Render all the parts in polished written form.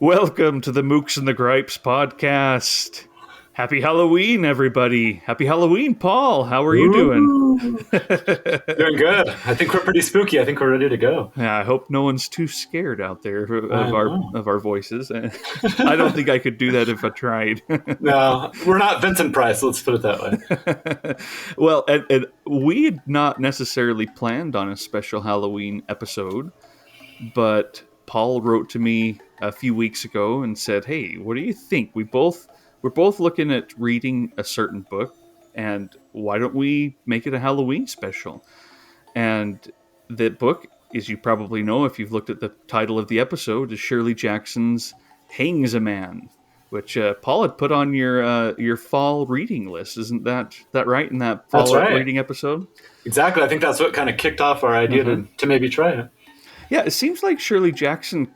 Welcome to the Mooks and the Gripes podcast. Happy Halloween, everybody. Happy Halloween, Paul. How are you doing? Ooh. Doing good. I think we're pretty spooky. I think we're ready to go. Yeah, I hope no one's too scared out there I of our know. of our voices. I don't think I could do that if I tried. No, we're not Vincent Price. Let's put it that way. Well, and we had not necessarily planned on a special Halloween episode, but Paul wrote to me a few weeks ago and said, "Hey, what do you think? We're both looking at reading a certain book, and why don't we make it a Halloween special?" And the book, as you probably know if you've looked at the title of the episode, is Shirley Jackson's Hangsaman, which Paul had put on your fall reading list. Isn't that right? In that That's fall right. reading episode? Exactly. I think that's what kind of kicked off our idea to maybe try it. Yeah, it seems like Shirley Jackson,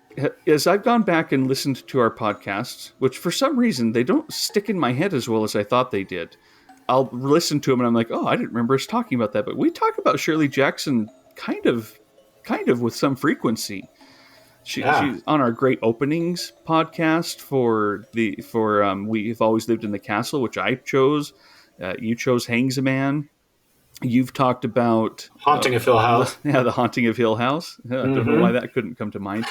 as I've gone back and listened to our podcasts, which for some reason they don't stick in my head as well as I thought they did. I'll listen to them and I'm like, oh, I didn't remember us talking about that. But we talk about Shirley Jackson kind of with some frequency. Yeah. She's on our Great Openings podcast for We've Always Lived in the Castle, which I chose. You chose Hangsaman. You've talked about Haunting of Hill House. the Haunting of Hill House. I don't know why that couldn't come to mind.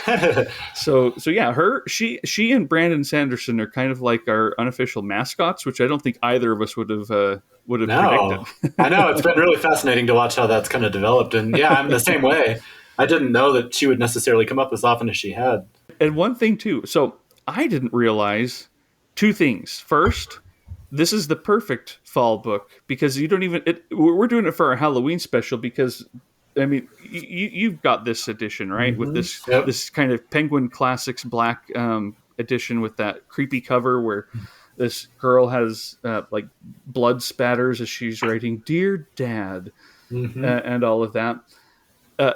So yeah, she and Brandon Sanderson are kind of like our unofficial mascots, which I don't think either of us would have No, predicted. I know. It's been really fascinating to watch how that's kind of developed. And yeah, I'm the same way. I didn't know that she would necessarily come up as often as she had. And one thing too, so I didn't realize two things. First, this is the perfect fall book because you don't even. We're doing it for our Halloween special because, I mean, you've got this edition right with Yep. this kind of Penguin Classics black edition with that creepy cover where this girl has like blood spatters as she's writing "Dear Dad" and all of that.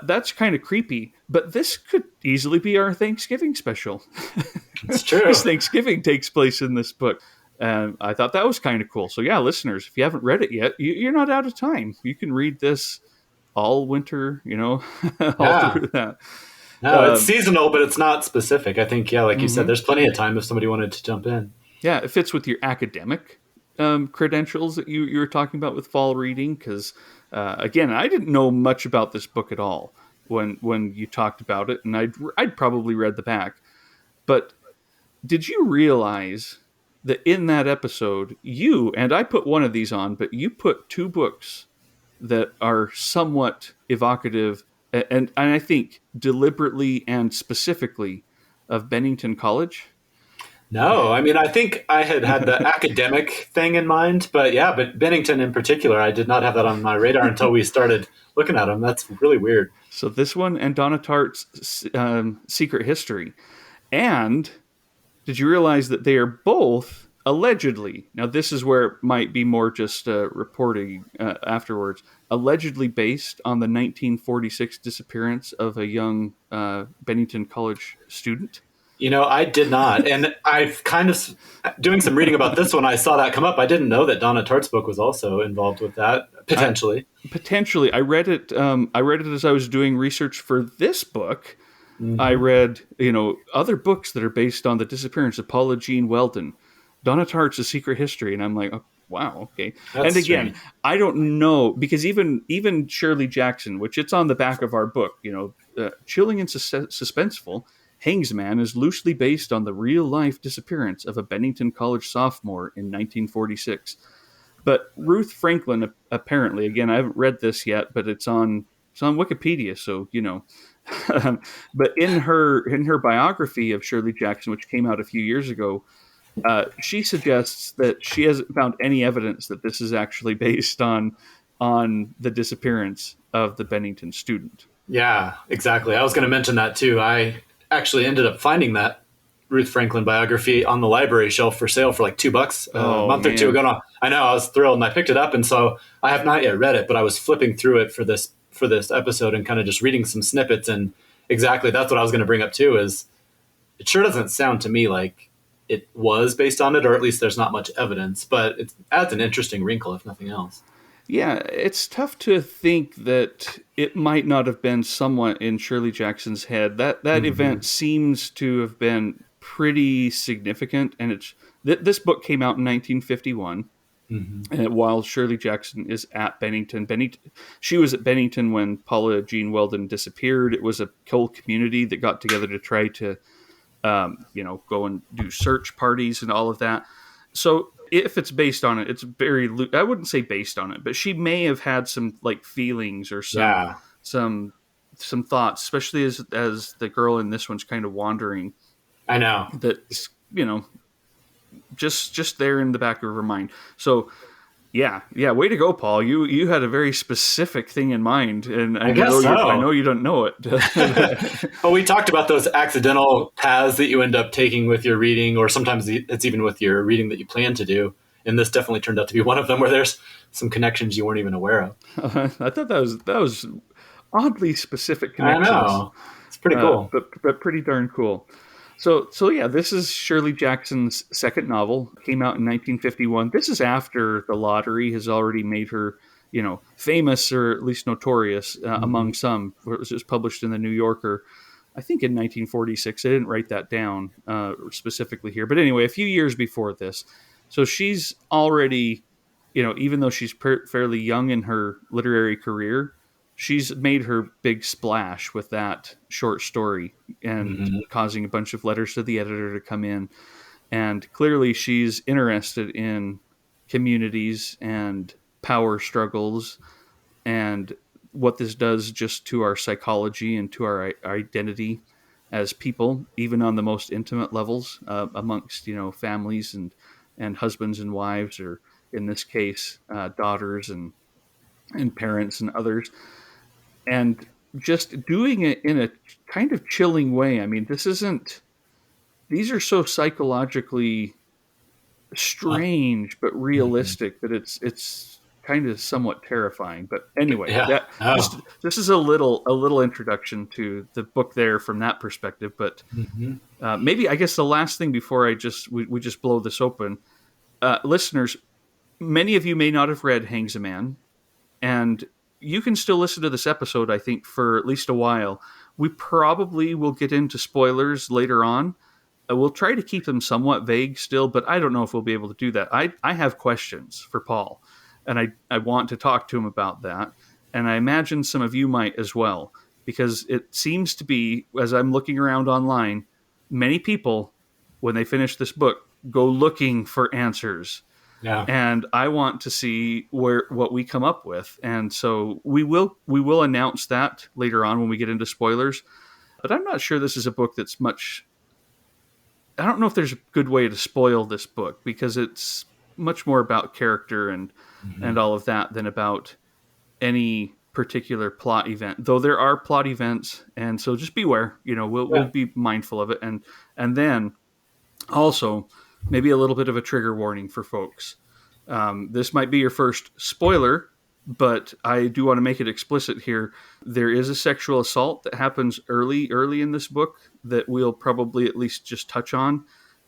That's kind of creepy, but this could easily be our Thanksgiving special. It's true. Because Thanksgiving takes place in this book. And I thought that was kind of cool. So yeah, listeners, if you haven't read it yet, you're not out of time. You can read this all winter, all Yeah. through that. No, it's seasonal, but it's not specific. I think, yeah, like you said, there's plenty of time if somebody wanted to jump in. Yeah, it fits with your academic credentials that you were talking about with fall reading. Because again, I didn't know much about this book at all when you talked about it, and I'd probably read the back. But did you realize that in that episode, and I put one of these on, but you put two books that are somewhat evocative and I think deliberately and specifically of Bennington College? No, I mean, I think I had the academic thing in mind, but Bennington in particular, I did not have that on my radar until we started looking at them. That's really weird. So this one and Donna Tartt's Secret History. And did you realize that they are both allegedly, now this is where it might be more just reporting afterwards, allegedly based on the 1946 disappearance of a young Bennington College student? I did not. And I've kind of, doing some reading about this one, I saw that come up. I didn't know that Donna Tartt's book was also involved with that, potentially. Potentially. I read it as I was doing research for this book. I read, other books that are based on the disappearance of Paula Jean Weldon, Donna Tartt's A Secret History, and I'm like, oh, wow, okay. That's and again, strange. I don't know because even Shirley Jackson, which it's on the back of our book, chilling and suspenseful. Hangsaman is loosely based on the real-life disappearance of a Bennington College sophomore in 1946. But Ruth Franklin, apparently, again, I haven't read this yet, but it's on Wikipedia, so but in her biography of Shirley Jackson, which came out a few years ago, she suggests that she hasn't found any evidence that this is actually based on the disappearance of the Bennington student. Yeah, exactly. I was going to mention that too. I actually ended up finding that Ruth Franklin biography on the library shelf for sale for like $2 a month or two ago. No, I know, I was thrilled and I picked it up. And so I have not yet read it, but I was flipping through it for this episode and kind of just reading some snippets. And exactly, that's what I was going to bring up too, is it sure doesn't sound to me like it was based on it, or at least there's not much evidence, but it adds an interesting wrinkle, if nothing else. Yeah, it's tough to think that it might not have been somewhat in Shirley Jackson's head. That event seems to have been pretty significant. And this book came out in 1951. Mm-hmm. And while Shirley Jackson is at Bennington, she was at Bennington when Paula Jean Weldon disappeared. It was a whole community that got together to try to, go and do search parties and all of that. So if it's based on it, it's very, I wouldn't say based on it, but she may have had some like feelings or Yeah, some thoughts, especially as the girl in this one's kind of wandering. I know. That's, just there in the back of her mind. So yeah, way to go, Paul. You had a very specific thing in mind, and I guess so. I know you don't know it. Well, we talked about those accidental paths that you end up taking with your reading, or sometimes it's even with your reading that you plan to do. And this definitely turned out to be one of them, where there's some connections you weren't even aware of. I thought that was oddly specific connections. I know. It's pretty cool, but pretty darn cool. So yeah, this is Shirley Jackson's second novel. Came out in 1951. This is after The Lottery has already made her, famous or at least notorious among some. It was just published in the New Yorker, I think in 1946. I didn't write that down specifically here, but anyway, a few years before this. So she's already, even though she's fairly young in her literary career, she's made her big splash with that short story and causing a bunch of letters to the editor to come in. And clearly she's interested in communities and power struggles and what this does just to our psychology and to our identity as people, even on the most intimate levels amongst, families and husbands and wives, or in this case, daughters and parents and others. And just doing it in a kind of chilling way. I mean, these are so psychologically strange, but realistic that it's kind of somewhat terrifying. But anyway, this is a little introduction to the book there from that perspective. But maybe, I guess the last thing before we just blow this open, listeners, many of you may not have read Hangsaman, and you can still listen to this episode, I think, for at least a while. We probably will get into spoilers later on. We'll try to keep them somewhat vague still, but I don't know if we'll be able to do that. I have questions for Paul, and I want to talk to him about that. And I imagine some of you might as well, because it seems to be, as I'm looking around online, many people, when they finish this book, go looking for answers. Yeah. And I want to see what we come up with. And so we will announce that later on when we get into spoilers. But I'm not sure this is a book that's much... I don't know if there's a good way to spoil this book, because it's much more about character and all of that than about any particular plot event. Though there are plot events, and so just beware. We'll be mindful of it. And then also, maybe a little bit of a trigger warning for folks. This might be your first spoiler, but I do want to make it explicit here. There is a sexual assault that happens early in this book that we'll probably at least just touch on.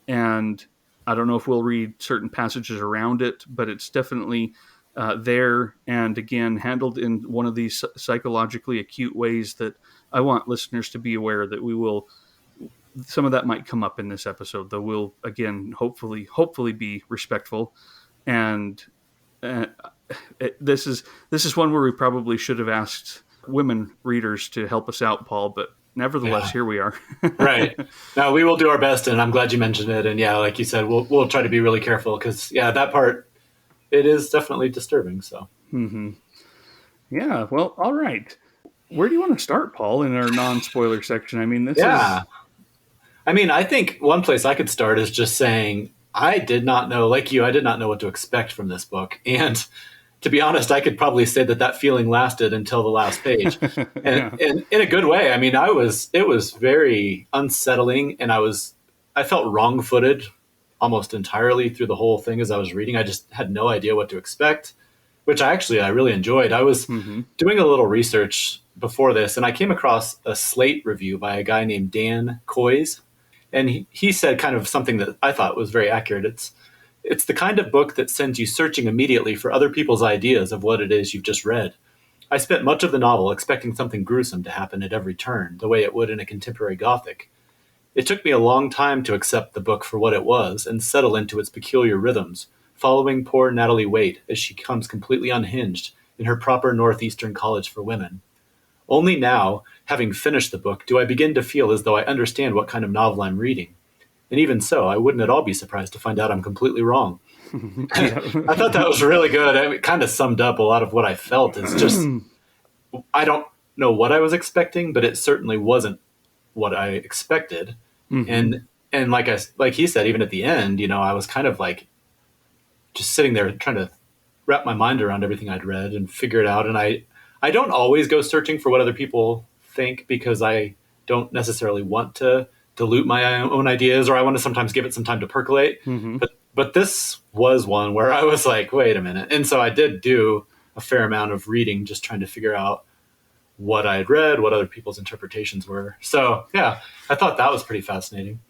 And I don't know if we'll read certain passages around it, but it's definitely there. And again, handled in one of these psychologically acute ways that I want listeners to be aware that we will... Some of that might come up in this episode, though we'll, again, hopefully be respectful. And this is one where we probably should have asked women readers to help us out, Paul, but nevertheless, here we are. Right. No, we will do our best, and I'm glad you mentioned it. And yeah, like you said, we'll try to be really careful, because that part, it is definitely disturbing. So. Yeah. Well, all right. Where do you want to start, Paul, in our non-spoiler section? I mean, this is... I mean, I think one place I could start is just saying, I did not know, like you, I did not know what to expect from this book. And to be honest, I could probably say that feeling lasted until the last page. And in a good way. I mean, it was very unsettling, and I felt wrong-footed almost entirely through the whole thing as I was reading. I just had no idea what to expect, which I really enjoyed. I was doing a little research before this, and I came across a Slate review by a guy named Dan Coys. And he said kind of something that I thought was very accurate. It's the kind of book that sends you searching immediately for other people's ideas of what it is you've just read. I spent much of the novel expecting something gruesome to happen at every turn, the way it would in a contemporary Gothic. It took me a long time to accept the book for what it was and settle into its peculiar rhythms, following poor Natalie Waite as she comes completely unhinged in her proper Northeastern college for women. Only now, having finished the book, do I begin to feel as though I understand what kind of novel I'm reading. And even so, I wouldn't at all be surprised to find out I'm completely wrong. I thought that was really good. It kind of summed up a lot of what I felt. It's just, I don't know what I was expecting, but it certainly wasn't what I expected. Mm-hmm. And like he said, even at the end, I was kind of like just sitting there trying to wrap my mind around everything I'd read and figure it out. And I don't always go searching for what other people think, because I don't necessarily want to dilute my own ideas, or I want to sometimes give it some time to percolate. Mm-hmm. But this was one where I was like, wait a minute. And so I did do a fair amount of reading, just trying to figure out what I had read, what other people's interpretations were. So yeah, I thought that was pretty fascinating.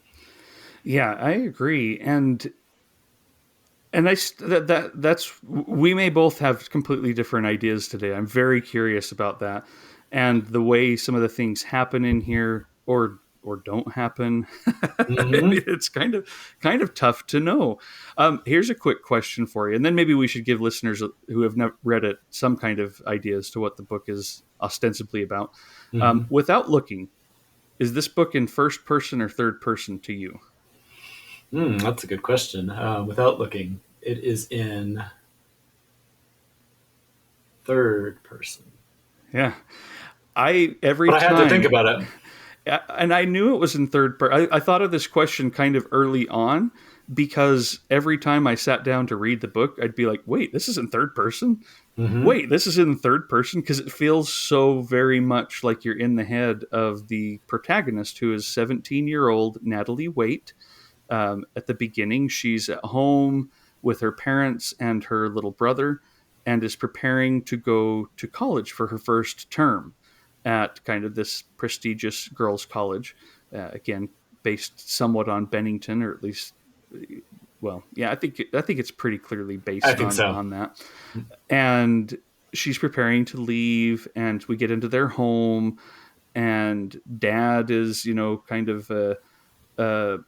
Yeah, I agree. And that's, we may both have completely different ideas today. I'm very curious about that, and the way some of the things happen in here, or don't happen. Mm-hmm. It's kind of tough to know. Here's a quick question for you, and then maybe we should give listeners who have never read it some kind of idea as to what the book is ostensibly about. Mm-hmm. Without looking, is this book in first person or third person to you? That's a good question. Without looking, it is in third person. Yeah, but I had to think about it. And I knew it was in third person. I thought of this question kind of early on, because every time I sat down to read the book, I'd be like, wait, this is in third person? Mm-hmm. Wait, this is in third person? Because it feels so very much like you're in the head of the protagonist, who is 17-year-old Natalie Waite. At the beginning, she's at home with her parents and her little brother, and is preparing to go to college for her first term at kind of this prestigious girls' college. Again, based somewhat on Bennington, or at least, well, yeah, I think it's pretty clearly based on that. And she's preparing to leave, and we get into their home, and Dad is, kind of an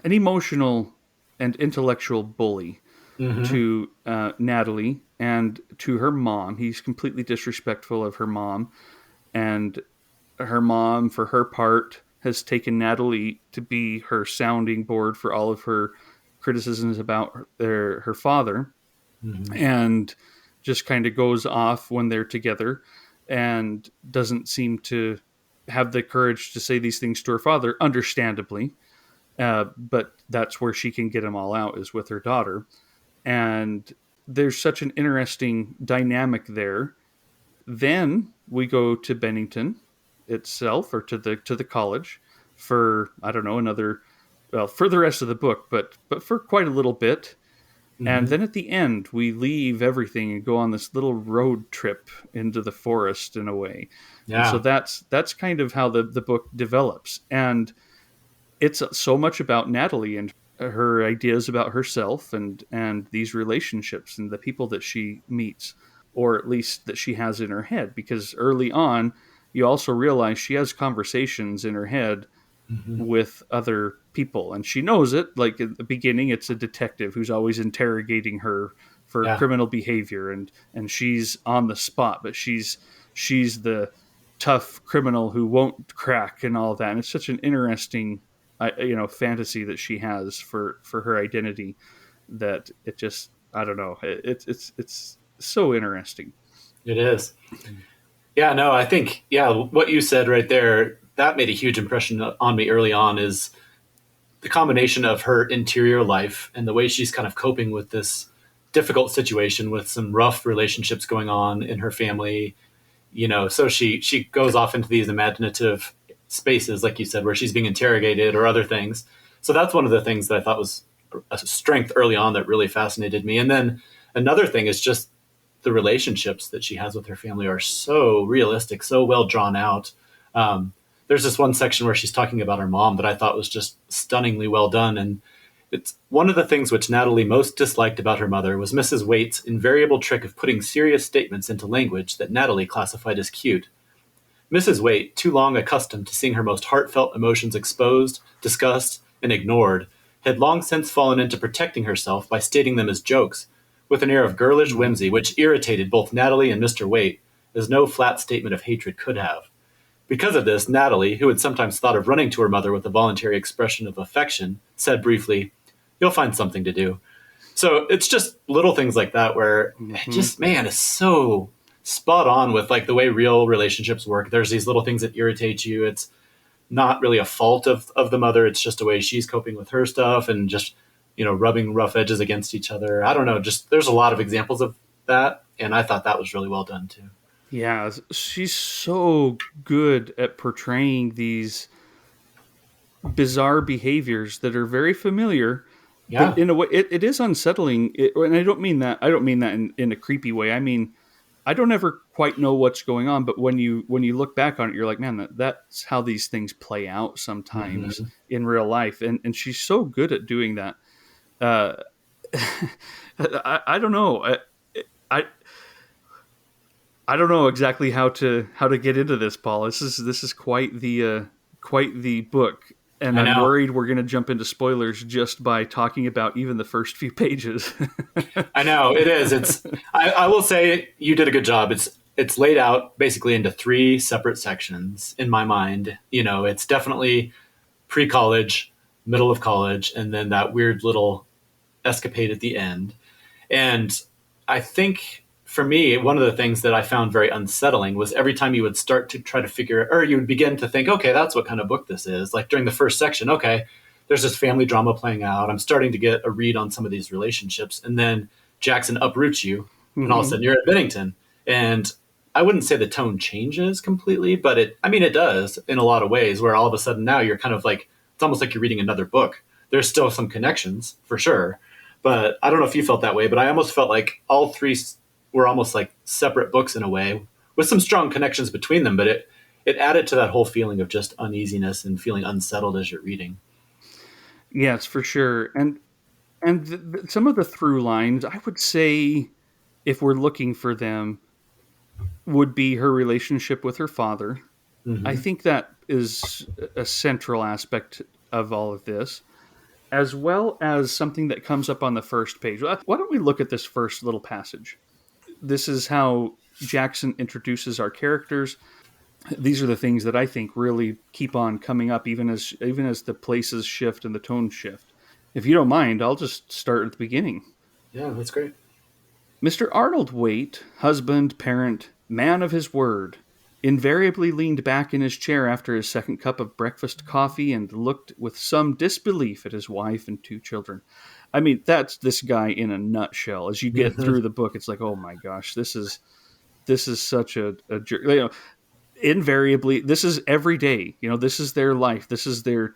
emotional and intellectual bully Mm-hmm. to Natalie and to her mom. He's completely disrespectful of her mom, and her mom, for her part, has taken Natalie to be her sounding board for all of her criticisms about her father, Mm-hmm. and just kind of goes off when they're together, and doesn't seem to have the courage to say these things to her father, understandably. But that's where she can get them all out, is with her daughter. And there's such an interesting dynamic there. Then we go to Bennington itself, or to the college, for, I don't know, for the rest of the book, but for quite a little bit. And Mm-hmm. then at the end, we leave everything and go on this little road trip into the forest, in a way. Yeah. And so that's kind of how the book develops. And it's so much about Natalie and her ideas about herself, and these relationships and the people that she meets, or at least that she has in her head. Because early on, you also realize she has conversations in her head Mm-hmm. with other people, and she knows it. Like, at the beginning, it's a detective who's always interrogating her for Yeah. criminal behavior, and she's on the spot, but she's the tough criminal who won't crack, and all that. And it's such an interesting fantasy that she has for her identity, that it just, I don't know, it's so interesting. It is. Yeah, no, I think, what you said right there, that made a huge impression on me early on, is the combination of her interior life and the way she's kind of coping with this difficult situation, with some rough relationships going on in her family. So she goes off into these imaginative spaces, like you said, where she's being interrogated or other things. So that's one of the things that I thought was a strength early on that really fascinated me. And then another thing is just the relationships that she has with her family are so realistic, so well drawn out. There's this one section where she's talking about her mom that I thought was just stunningly well done. And it's one of the things which Natalie most disliked about her mother was Mrs. Waite's invariable trick of putting serious statements into language that Natalie classified as cute. Mrs. Waite, too long accustomed to seeing her most heartfelt emotions exposed, discussed, and ignored, had long since fallen into protecting herself by stating them as jokes, with an air of girlish whimsy which irritated both Natalie and Mr. Waite, as no flat statement of hatred could have. Because of this, Natalie, who had sometimes thought of running to her mother with a voluntary expression of affection, said briefly, "You'll find something to do." So it's just little things like that where it just, man, it's so spot on with like the way real relationships work. There's these little things that irritate you. It's not really a fault of the mother. It's just a way she's coping with her stuff and just, rubbing rough edges against each other. I don't know. Just there's a lot of examples of that. And I thought that was really well done too. Yeah, she's so good at portraying these bizarre behaviors that are very familiar. Yeah. But in a way, it is unsettling. And I don't mean that. I don't mean that in a creepy way. I mean, I don't ever quite know what's going on. But when you look back on it, you're like, man, that's how these things play out sometimes in real life. And she's so good at doing that. I don't know. I don't know exactly how to get into this, Paul. This is quite the book, and I'm worried we're going to jump into spoilers just by talking about even the first few pages. I know it is. I will say you did a good job. It's laid out basically into 3 separate sections in my mind. It's definitely pre-college, middle of college, and then that weird little escapade at the end. And I think for me, one of the things that I found very unsettling was every time you would start to try to figure, or you would begin to think, okay, that's what kind of book this is. Like during the first section, okay, there's this family drama playing out. I'm starting to get a read on some of these relationships. And then Jackson uproots you, and all of a sudden you're at Bennington. And I wouldn't say the tone changes completely, but it does in a lot of ways, where all of a sudden now you're kind of like, it's almost like you're reading another book. There's still some connections for sure. But I don't know if you felt that way, but I almost felt like all 3 were almost like separate books in a way, with some strong connections between them. But it added to that whole feeling of just uneasiness and feeling unsettled as you're reading. Yes, for sure. And some of the through lines, I would say, if we're looking for them, would be her relationship with her father. I think that is a central aspect of all of this, as well as something that comes up on the first page. Why don't we look at this first little passage? This is how Jackson introduces our characters. These are the things that I think really keep on coming up, even as the places shift and the tones shift. If you don't mind, I'll just start at the beginning. Yeah, that's great. Mr. Arnold Waite, husband, parent, man of his word, invariably leaned back in his chair after his second cup of breakfast coffee and looked with some disbelief at his wife and 2 children. I mean, that's this guy in a nutshell. As you get through the book, it's like, oh my gosh, this is such a jerk. Invariably, this is every day. This is their life. This is their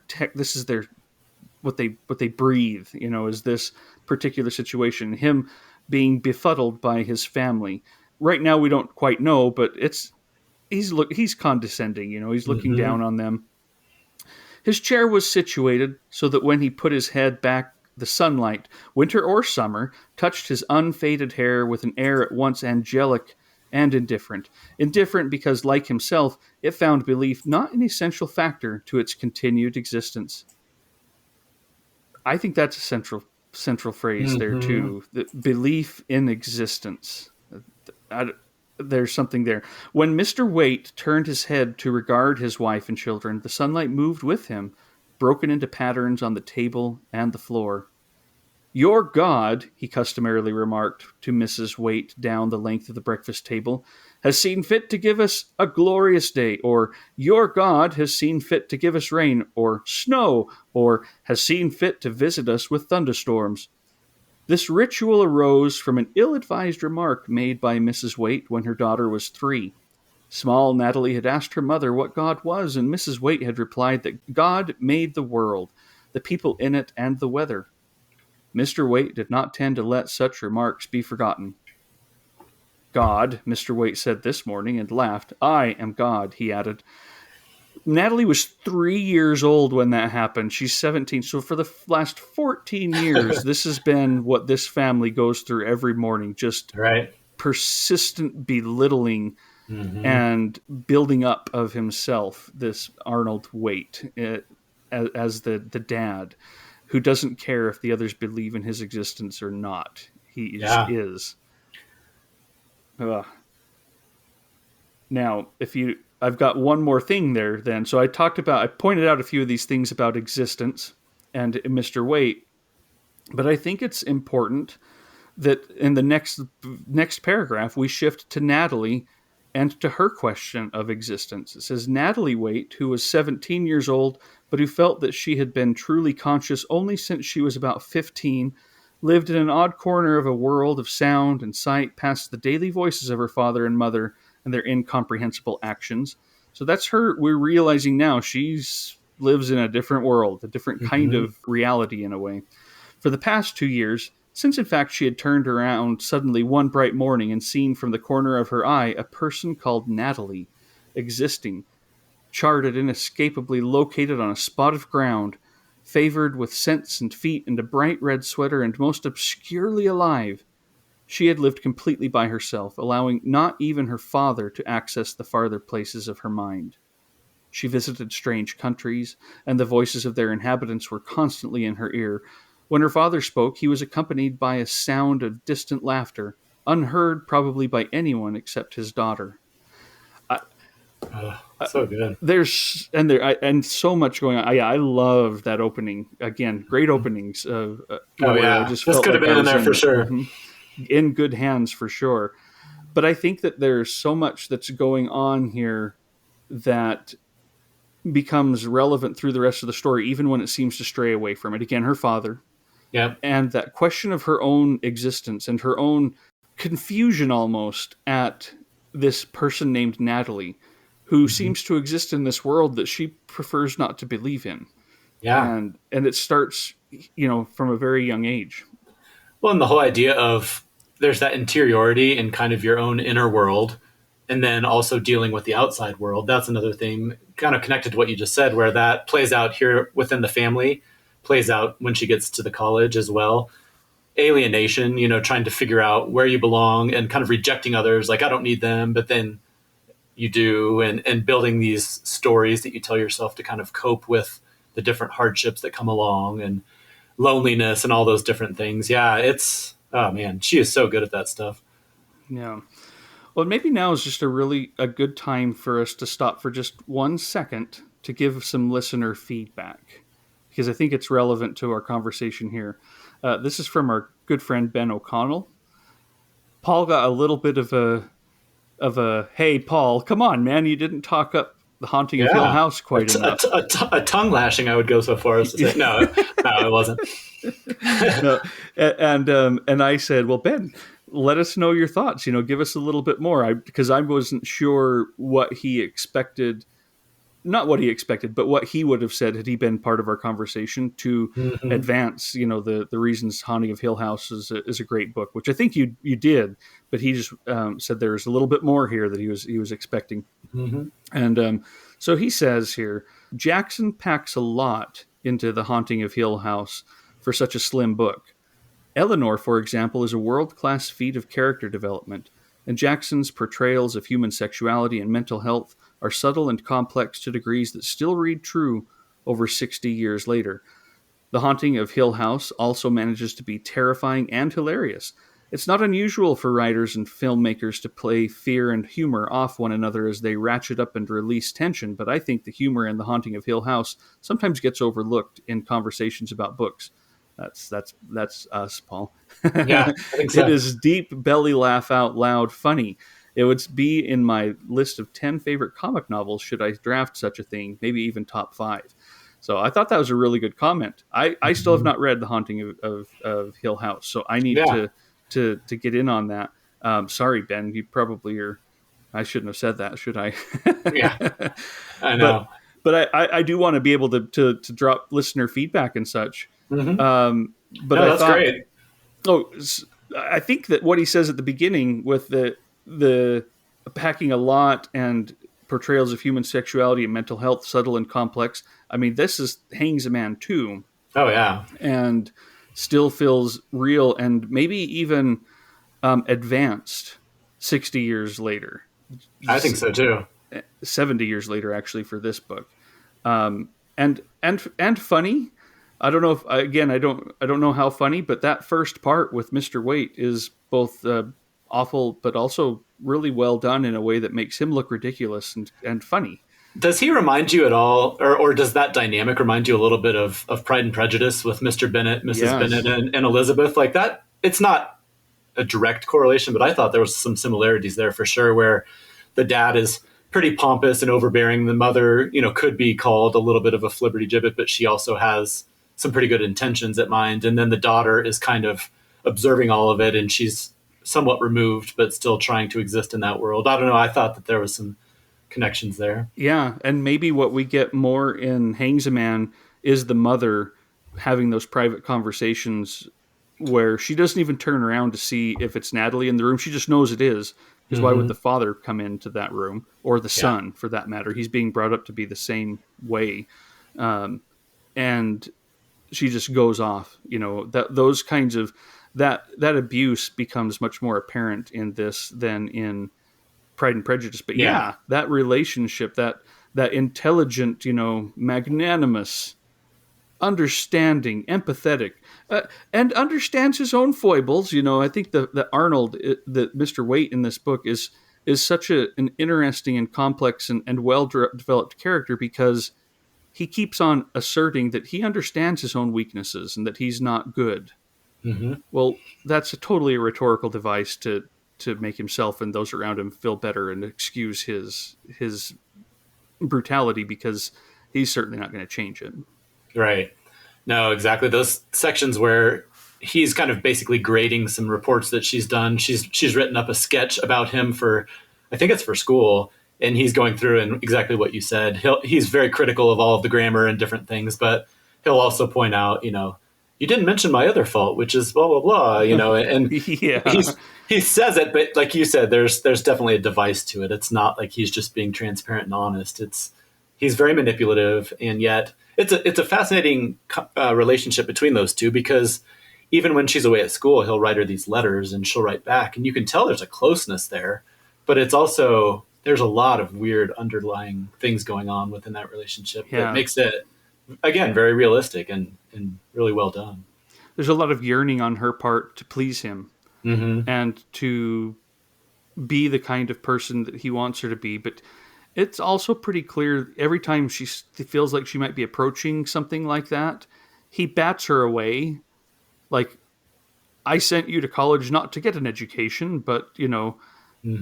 what they breathe. Is this particular situation? Him being befuddled by his family. Right now, we don't quite know, but he's condescending. He's looking down on them. His chair was situated so that when he put his head back, the sunlight, winter or summer, touched his unfaded hair with an air at once angelic and indifferent. Indifferent because, like himself, it found belief not an essential factor to its continued existence. I think that's a central phrase there, too. The belief in existence. There's something there. When Mr. Waite turned his head to regard his wife and children, the sunlight moved with him, broken into patterns on the table and the floor. "Your God," he customarily remarked to Mrs. Waite down the length of the breakfast table, "has seen fit to give us a glorious day," or "Your God has seen fit to give us rain," or snow, or "has seen fit to visit us with thunderstorms." This ritual arose from an ill-advised remark made by Mrs. Waite when her daughter was 3. Small Natalie had asked her mother what God was, and Mrs. Waite had replied that God made the world, the people in it, and the weather. Mr. Waite did not tend to let such remarks be forgotten. "God," Mr. Waite said this morning, and laughed. "I am God," he added. Natalie was 3 years old when that happened. She's 17. So for the last 14 years, this has been what this family goes through every morning. Just persistent belittling and building up of himself, this Arnold Waite, as the dad who doesn't care if the others believe in his existence or not. He just Yeah. is. Now, I've got one more thing there then. So I pointed out a few of these things about existence and Mr. Waite, but I think it's important that in the next paragraph we shift to Natalie and to her question of existence. It says Natalie Waite, who was 17 years old, but who felt that she had been truly conscious only since she was about 15, lived in an odd corner of a world of sound and sight past the daily voices of her father and mother and their incomprehensible actions. So that's her. We're realizing now lives in a different world, a different kind of reality in a way. For the past 2 years, since in fact she had turned around suddenly one bright morning and seen from the corner of her eye a person called Natalie existing, charted, inescapably located on a spot of ground, favored with scents and feet and a bright red sweater and most obscurely alive. She had lived completely by herself, allowing not even her father to access the farther places of her mind. She visited strange countries, and the voices of their inhabitants were constantly in her ear. When her father spoke, he was accompanied by a sound of distant laughter, unheard probably by anyone except his daughter. So good. And so much going on. I love that opening. Again, great openings. This could have been in there for sure. In good hands for sure. But I think that there's so much that's going on here that becomes relevant through the rest of the story, even when it seems to stray away from it. Again, her father. Yeah. And that question of her own existence and her own confusion almost at this person named Natalie, who seems to exist in this world that she prefers not to believe in. Yeah. And it starts, from a very young age. Well, and the whole idea of there's that interiority in kind of your own inner world, and then also dealing with the outside world. That's another thing kind of connected to what you just said, where that plays out here within the family, plays out when she gets to the college as well. Alienation, trying to figure out where you belong and kind of rejecting others. Like, I don't need them, but then you do, and building these stories that you tell yourself to kind of cope with the different hardships that come along and loneliness and all those different things. Yeah, oh man, she is so good at that stuff. Yeah. Well, maybe now is just a good time for us to stop for just 1 second to give some listener feedback, because I think it's relevant to our conversation here. This is from our good friend Ben O'Connell. Paul got a little bit of a hey, Paul, come on, man, you didn't talk up The Haunting of Hill House quite enough. A tongue lashing, I would go so far as to say. No, it wasn't. No. And I said, well, Ben, let us know your thoughts. Give us a little bit more. Because I wasn't sure what he expected. Not what he expected, but what he would have said had he been part of our conversation to advance, the reasons Haunting of Hill House is a great book, which I think you did, but he just said there's a little bit more here that he was expecting. And so he says here, Jackson packs a lot into The Haunting of Hill House for such a slim book. Eleanor, for example, is a world-class feat of character development, and Jackson's portrayals of human sexuality and mental health are subtle and complex to degrees that still read true over 60 years later. The Haunting of Hill House also manages to be terrifying and hilarious. It's not unusual for writers and filmmakers to play fear and humor off one another as they ratchet up and release tension, but I think the humor in The Haunting of Hill House sometimes gets overlooked in conversations about books. That's us, Paul. Yeah, I think so. It is deep belly laugh out loud funny. It would be in my list of 10 favorite comic novels should I draft such a thing, maybe even top 5. So I thought that was a really good comment. I still have not read The Haunting of Hill House, so I need to get in on that. Sorry, Ben, you probably are. I shouldn't have said that, should I? Yeah, I know. But I do want to be able to drop listener feedback and such. But that's great. Oh, I think that what he says at the beginning with the packing a lot and portrayals of human sexuality and mental health, subtle and complex. I mean, this is Hangsaman too. Oh yeah, and still feels real and maybe even advanced 60 years later. I think so too. 70 years later, actually, for this book. And funny. I don't know if, again, I don't know how funny, but that first part with Mr. Waite is both awful, but also really well done in a way that makes him look ridiculous and funny. Does he remind you at all, or does that dynamic remind you a little bit of Pride and Prejudice with Mr. Bennett, Mrs. Yes. Bennett, and Elizabeth? Like that, it's not a direct correlation, but I thought there was some similarities there for sure, where the dad is pretty pompous and overbearing. The mother, could be called a little bit of a flibbertigibbet, but she also has some pretty good intentions at mind. And then the daughter is kind of observing all of it, and she's somewhat removed, but still trying to exist in that world. I don't know. I thought that there was some connections there. Yeah, and maybe what we get more in Hangsaman is the mother having those private conversations where she doesn't even turn around to see if it's Natalie in the room. She just knows it is. Because why would the father come into that room, or the son, for that matter? He's being brought up to be the same way, and she just goes off. Those kinds of that abuse becomes much more apparent in this than in Pride and Prejudice. But that relationship, that intelligent, magnanimous, understanding, empathetic, and understands his own foibles. I think that Arnold, that Mr. Waite in this book is such an interesting and complex and well developed character, because he keeps on asserting that he understands his own weaknesses and that he's not good. Mm-hmm. Well, that's totally a rhetorical device to make himself and those around him feel better and excuse his brutality, because he's certainly not going to change it. Right. No, exactly. Those sections where he's kind of basically grading some reports that she's done. She's written up a sketch about him for, I think it's for school, and he's going through and exactly what you said. He's very critical of all of the grammar and different things, but he'll also point out, you didn't mention my other fault, which is blah, blah, blah, and he says it, but like you said, there's definitely a device to it. It's not like he's just being transparent and honest. He's very manipulative, and yet it's a fascinating relationship between those two, because even when she's away at school, he'll write her these letters and she'll write back, and you can tell there's a closeness there, but it's also, there's a lot of weird underlying things going on within that relationship that makes it, again, very realistic and really well done. There's a lot of yearning on her part to please him, and to be the kind of person that he wants her to be, but it's also pretty clear every time she feels like she might be approaching something like that, he bats her away. Like, I sent you to college not to get an education, but,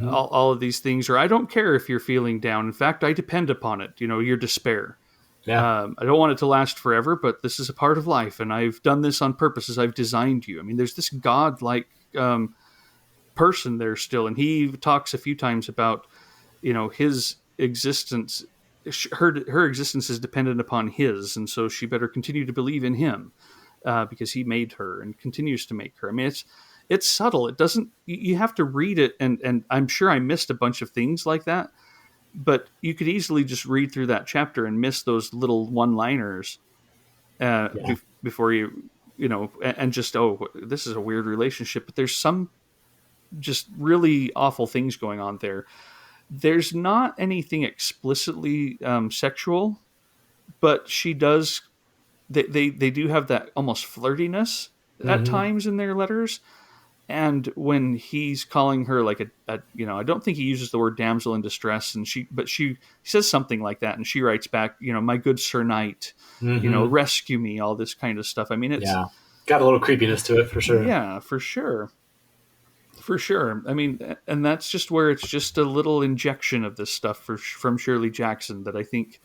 all of these things, or I don't care if you're feeling down. In fact, I depend upon it, your despair. Yeah. I don't want it to last forever, but this is a part of life, and I've done this on purpose as I've designed you. I mean, there's this godlike person there still, and he talks a few times about, his existence, her existence is dependent upon his, and so she better continue to believe in him, because he made her and continues to make her. I mean, it's subtle. It doesn't, you have to read it, and I'm sure I missed a bunch of things like that, but you could easily just read through that chapter and miss those little one-liners before and just, this is a weird relationship, but there's some just really awful things going on there. There's not anything explicitly sexual, but she does. They do have that almost flirtiness at times in their letters, and when he's calling her like a I don't think he uses the word damsel in distress, and she says something like that, and she writes back, my good sir knight, rescue me, all this kind of stuff. I mean, it's got a little creepiness to it for sure. Yeah, for sure. For sure. I mean, and that's just where it's just a little injection of this stuff from Shirley Jackson that I think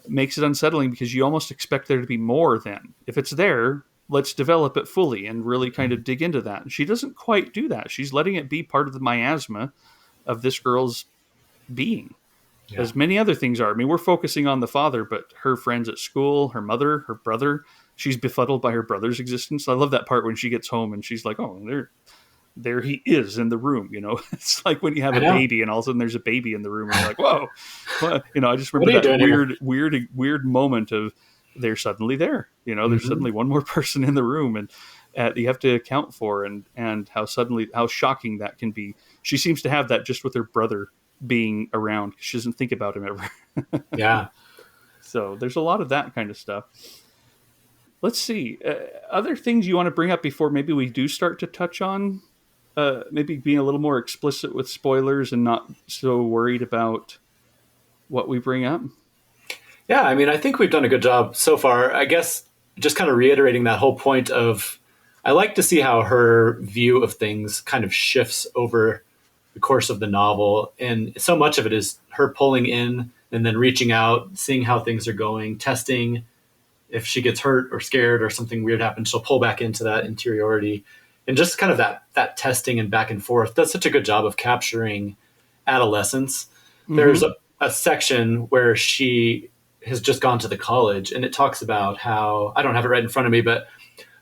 makes it unsettling, because you almost expect there to be more then. If it's there, let's develop it fully and really kind of dig into that. And she doesn't quite do that. She's letting it be part of the miasma of this girl's being, as many other things are. I mean, we're focusing on the father, but her friends at school, her mother, her brother, she's befuddled by her brother's existence. I love that part when she gets home and she's like, oh, there he is in the room. It's like when you have a baby and all of a sudden there's a baby in the room and you're like, whoa. Well, I just remember that weird moment of they're suddenly there. There's suddenly one more person in the room, and you have to account for, and how shocking that can be. She seems to have that just with her brother being around. She doesn't think about him ever. Yeah. So there's a lot of that kind of stuff. Let's see. Other things you want to bring up before maybe we do start to touch on maybe being a little more explicit with spoilers and not so worried about what we bring up? Yeah, I mean, I think we've done a good job so far. I guess just kind of reiterating that whole point of I like to see how her view of things kind of shifts over the course of the novel. And so much of it is her pulling in and then reaching out, seeing how things are going, testing. If she gets hurt or scared or something weird happens, she'll pull back into that interiority. And just kind of that testing and back and forth does such a good job of capturing adolescence. Mm-hmm. There's a section where she has just gone to the college, and it talks about how, I don't have it right in front of me, but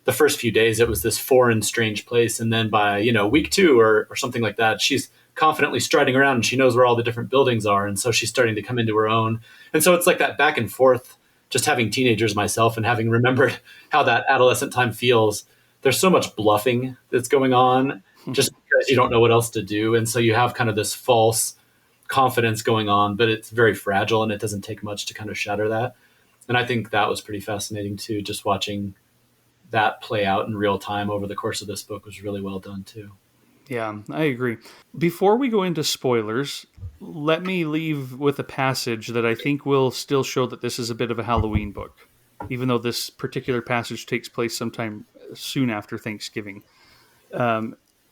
the first few days it was this foreign, strange place. And then by, week 2 or something like that, she's confidently striding around and she knows where all the different buildings are. And so she's starting to come into her own. And so it's like that back and forth, just having teenagers myself and having remembered how that adolescent time feels. There's so much bluffing that's going on just because you don't know what else to do. And so you have kind of this false confidence going on, but it's very fragile and it doesn't take much to kind of shatter that. And I think that was pretty fascinating too. Just watching that play out in real time over the course of this book was really well done too. Yeah, I agree. Before we go into spoilers, let me leave with a passage that I think will still show that this is a bit of a Halloween book, even though this particular passage takes place sometime soon after Thanksgiving.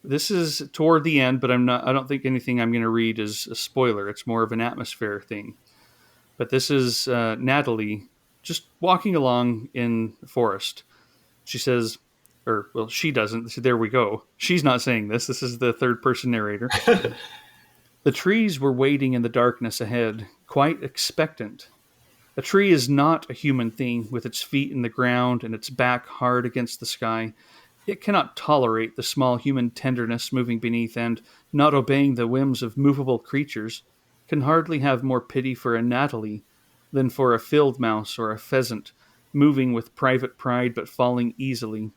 This is toward the end, but I don't think anything I'm going to read is a spoiler. It's more of an atmosphere thing. But this is Natalie just walking along in the forest. She says, she doesn't. So there we go. She's not saying this. This is the third person narrator. The trees were waiting in the darkness ahead, quite expectant. A tree is not a human thing with its feet in the ground and its back hard against the sky. It cannot tolerate the small human tenderness moving beneath and, not obeying the whims of movable creatures, can hardly have more pity for a Natalie than for a field mouse or a pheasant, moving with private pride but falling easily.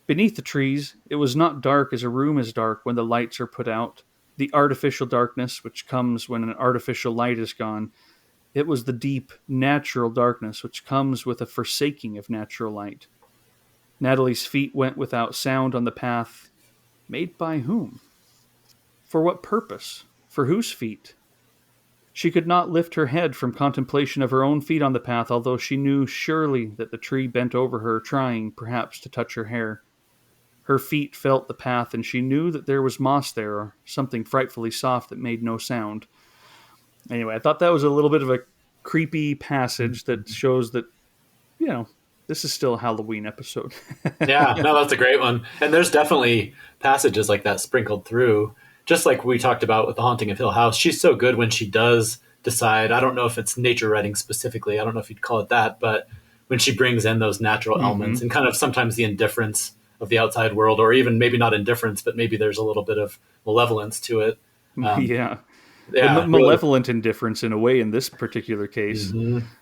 Beneath the trees, it was not dark as a room is dark when the lights are put out, the artificial darkness which comes when an artificial light is gone. It was the deep, natural darkness which comes with a forsaking of natural light. Natalie's feet went without sound on the path. Made by whom? For what purpose? For whose feet? She could not lift her head from contemplation of her own feet on the path, although she knew surely that the tree bent over her, trying, perhaps, to touch her hair. Her feet felt the path, and she knew that there was moss there, or something frightfully soft that made no sound. Anyway, I thought that was a little bit of a creepy passage that shows that, this is still a Halloween episode. Yeah, no, that's a great one. And there's definitely passages like that sprinkled through. Just like we talked about with The Haunting of Hill House, she's so good when she does decide, I don't know if it's nature writing specifically, I don't know if you'd call it that, but when she brings in those natural elements and kind of sometimes the indifference of the outside world, or even maybe not indifference, but maybe there's a little bit of malevolence to it. Yeah, malevolent really. Indifference in a way in this particular case,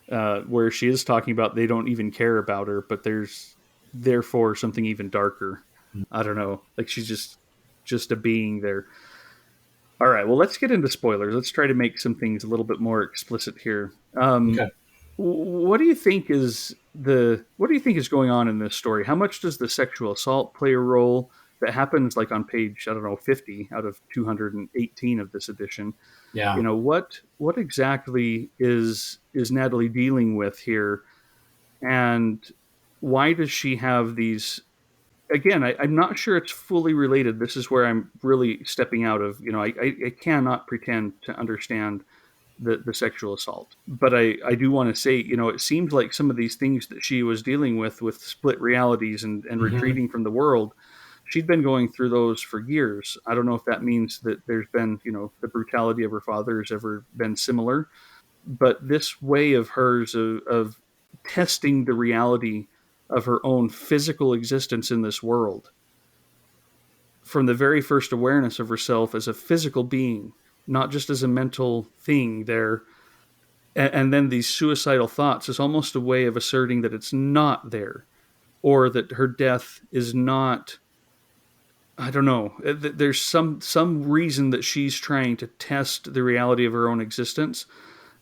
where she is talking about they don't even care about her, but there's therefore something even darker. I don't know, like she's just a being there. All right, well, let's get into spoilers. Let's try to make some things a little bit more explicit here. Okay. What do you think is going on in this story? How much does the sexual assault play a role? That happens like on page, 50 out of 218 of this edition. Yeah. What exactly is Natalie dealing with here? And why does she have these? Again, I'm not sure it's fully related. This is where I'm really stepping out of, I cannot pretend to understand the sexual assault. But I do want to say, it seemed like some of these things that she was dealing with split realities and retreating from the world, she'd been going through those for years. I don't know if that means that there's been, the brutality of her father has ever been similar. But this way of hers of testing the reality of her own physical existence in this world, from the very first awareness of herself as a physical being, not just as a mental thing there, and then these suicidal thoughts is almost a way of asserting that it's not there. or that her death is not, I don't know. There's some reason that she's trying to test the reality of her own existence.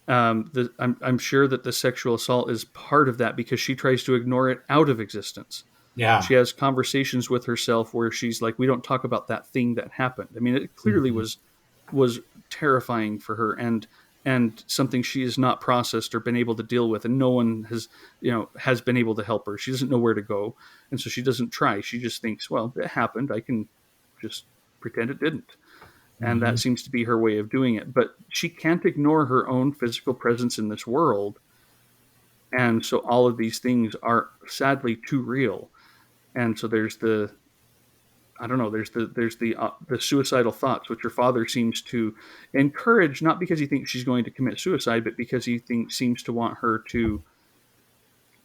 I'm sure that the sexual assault is part of that because she tries to ignore it out of existence. Yeah. She has conversations with herself where she's like, "We don't talk about that thing that happened." I mean, it clearly Mm-hmm. was terrifying for her, and something she has not processed or been able to deal with, and no one has been able to help her. She doesn't know where to go, and so she doesn't try. She just thinks, well, it happened, I can just pretend it didn't. And Mm-hmm. that seems to be her way of doing it, but she can't ignore her own physical presence in this world, and so all of these things are sadly too real. And so there's the, I don't know. There's the suicidal thoughts, which her father seems to encourage, not because he thinks she's going to commit suicide, but because he seems to want her to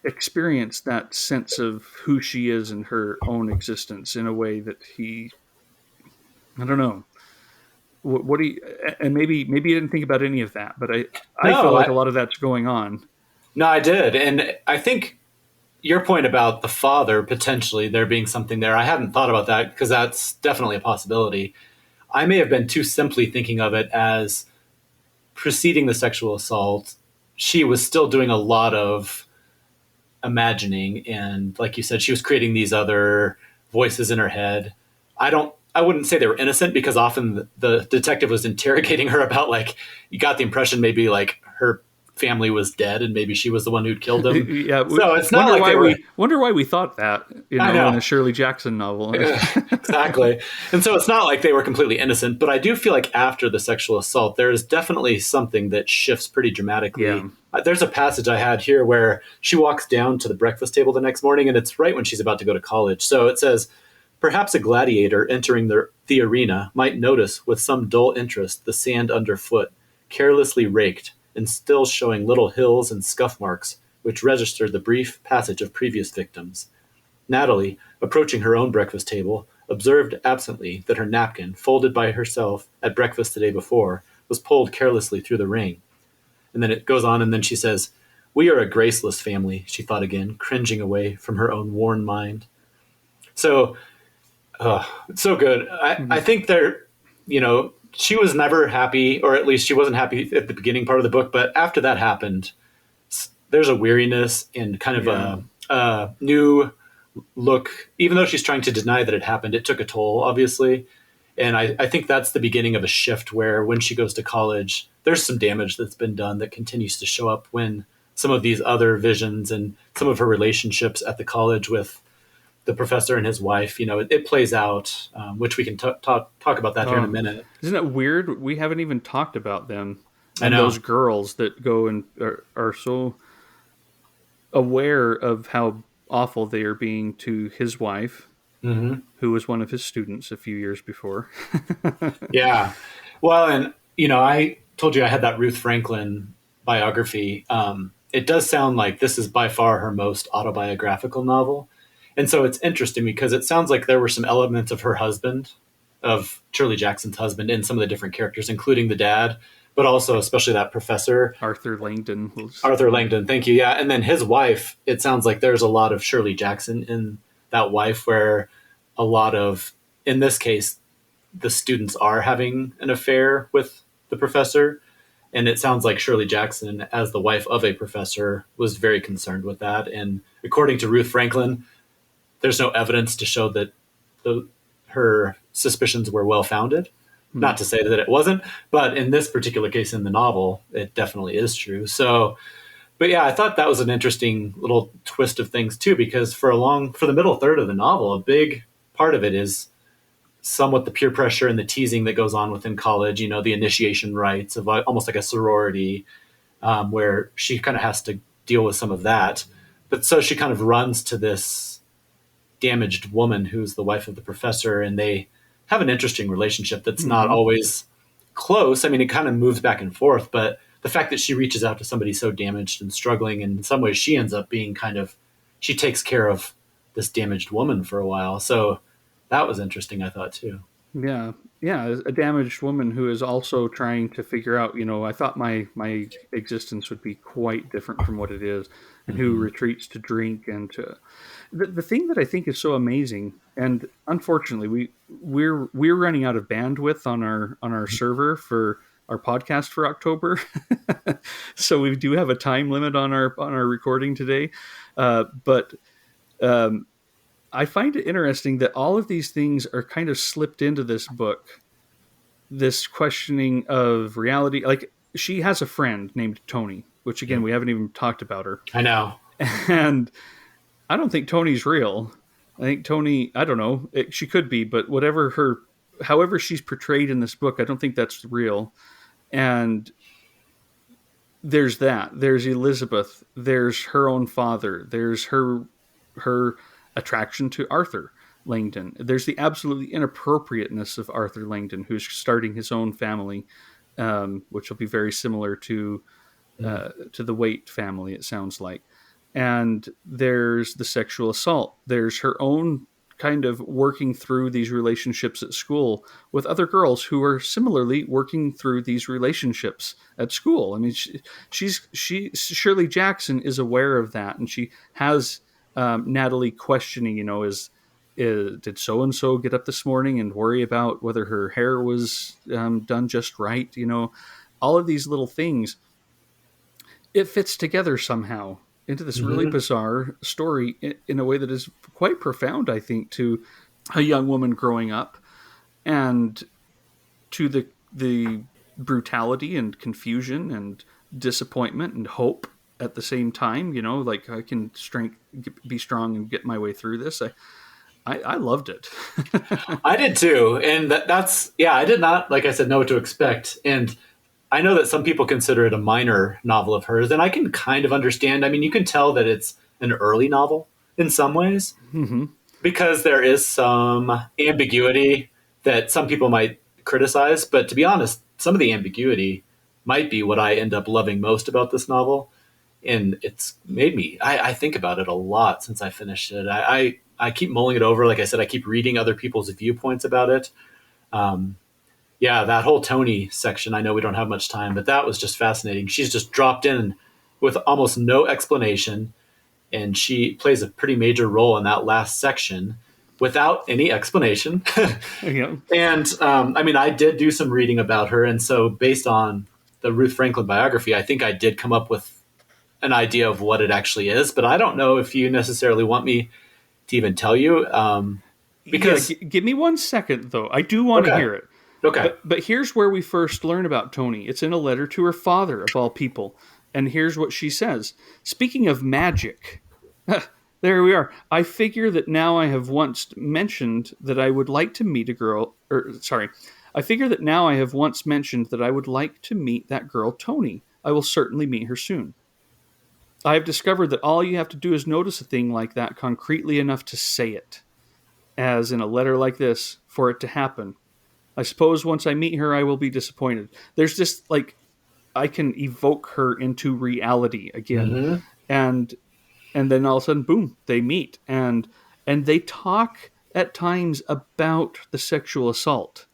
experience that sense of who she is in her own existence in a way that I don't know. What do you, and maybe you didn't think about any of that, but I feel No, like a lot of that's going on. no, I did. And I think your point about the father potentially there being something there, I hadn't thought about that because that's definitely a possibility. I may have been too simply thinking of it as preceding the sexual assault, she was still doing a lot of imagining. And like you said, she was creating these other voices in her head. I wouldn't say they were innocent because often the detective was interrogating her about, like, you got the impression maybe like her family was dead and maybe she was the one who'd killed him. Yeah, So it's not like they were. wonder why we thought that, I in know. a Shirley Jackson novel. Exactly. And so it's not like they were completely innocent, but I do feel like after the sexual assault, there is definitely something that shifts pretty Yeah. dramatically. There's a passage I had here where she walks down to the breakfast table the next morning, and it's right when she's about to go to college. So it says, perhaps a gladiator entering the arena might notice with some dull interest the sand underfoot, carelessly raked, and still showing little hills and scuff marks which registered the brief passage of previous victims. Natalie, approaching her own breakfast table, observed absently that her napkin, folded by herself at breakfast the day before, was pulled carelessly through the ring. And then it goes on, and then she says, "We are a graceless family," she thought again, cringing away from her own worn mind. So, it's so good. I think she was never happy, or at least she wasn't happy at the beginning part of the book, but after that happened, there's a weariness and kind of Yeah. a new look. Even though she's trying to deny that it happened, it took a toll, obviously. And I think that's the beginning of a shift where when she goes to college, there's some damage that's been done that continues to show up when some of these other visions and some of her relationships at the college with the professor and his wife, it plays out, which we can talk about that here in a Oh, minute. isn't it weird? We haven't even talked about them I and those know. girls that go and are so aware of how awful they are being to his wife, Hmm. who was one of his students a few years before. Yeah. Well, and, I told you I had that Ruth Franklin biography. It does sound like this is by far her most autobiographical novel. And so it's interesting because it sounds like there were some elements of her husband, of Shirley Jackson's husband, in some of the different characters, including the dad, but also especially that professor, Arthur Langdon was. Arthur Langdon. Thank you. Yeah. And then his wife, it sounds like there's a lot of Shirley Jackson in that wife, where a lot of, in this case, the students are having an affair with the professor. And it sounds like Shirley Jackson, as the wife of a professor, was very concerned with that. And according to Ruth Franklin, there's no evidence to show that her suspicions were well founded. Hmm. Not to say that it wasn't, but in this particular case in the novel, it definitely is true. So, but yeah, I thought that was an interesting little twist of things too, because for the middle third of the novel, a big part of it is somewhat the peer pressure and the teasing that goes on within college. The initiation rites of almost like a sorority, where she kind of has to deal with some of that. But so she kind of runs to this damaged woman who's the wife of the professor, and they have an interesting relationship that's not Mm-hmm. always close. I mean, it kind of moves back and forth, but the fact that she reaches out to somebody so damaged and struggling, and in some ways she ends up being she takes care of this damaged woman for a while. So that was interesting, I thought, too. Yeah, yeah, a damaged woman who is also trying to figure out. I thought my existence would be quite different from what it is, and who Mm-hmm. retreats to drink and to the thing that I think is so amazing. And unfortunately, we're running out of bandwidth on our server for our podcast for October, so we do have a time limit on our recording today. But um, I find it interesting that all of these things are kind of slipped into this book. This questioning of reality, like she has a friend named Tony, which again Yep. we haven't even talked about her, I know. and I don't think Tony's real. I think Tony, I don't know, she could be, but however she's portrayed in this book, I don't think that's real. And there's that. There's Elizabeth. There's her own father. There's her attraction to Arthur Langdon. There's the absolutely inappropriateness of Arthur Langdon, who's starting his own family, which will be very similar to the Waite family, it sounds like. And there's the sexual assault. There's her own kind of working through these relationships at school with other girls who are similarly working through these relationships at school. I mean, Shirley Jackson is aware of that, and she has Natalie questioning, did so and so get up this morning and worry about whether her hair was done just right? All of these little things, it fits together somehow into this really Mm-hmm. bizarre story in a way that is quite profound, I think, to a young woman growing up, and to the brutality and confusion and disappointment and hope at the same time. Like I can be strong and get my way through this. I loved it. I did too, and that's yeah. I did not, like I said, know what to expect, and I know that some people consider it a minor novel of hers, and I can kind of understand. I mean, you can tell that it's an early novel in some ways Mm-hmm. because there is some ambiguity that some people might criticize. But to be honest, some of the ambiguity might be what I end up loving most about this novel. And it's made me, I think about it a lot since I finished it. I keep mulling it over. Like I said, I keep reading other people's viewpoints about it. Um, yeah, that whole Tony section, I know we don't have much time, but that was just fascinating. She's just dropped in with almost no explanation, and she plays a pretty major role in that last section without any explanation. Yeah. And I mean, I did do some reading about her, and so based on the Ruth Franklin biography, I think I did come up with an idea of what it actually is. But I don't know if you necessarily want me to even tell you, Yeah, because give me 1 second though. I do want to okay, hear it. okay, But here's where we first learn about Tony. It's in a letter to her father, of all people. And here's what she says. Speaking of magic, there we are. I figure that now I have once mentioned that I would like to meet a girl, or sorry, I figure that now I have once mentioned that I would like to meet that girl, Tony. I will certainly meet her soon. I have discovered that all you have to do is notice a thing like that concretely enough to say it, as in a letter like this, for it to happen. I suppose once I meet her, I will be disappointed. There's just like I can evoke her into reality again, mm-hmm. and then all of a sudden, boom, they meet, and they talk at times about the sexual assault,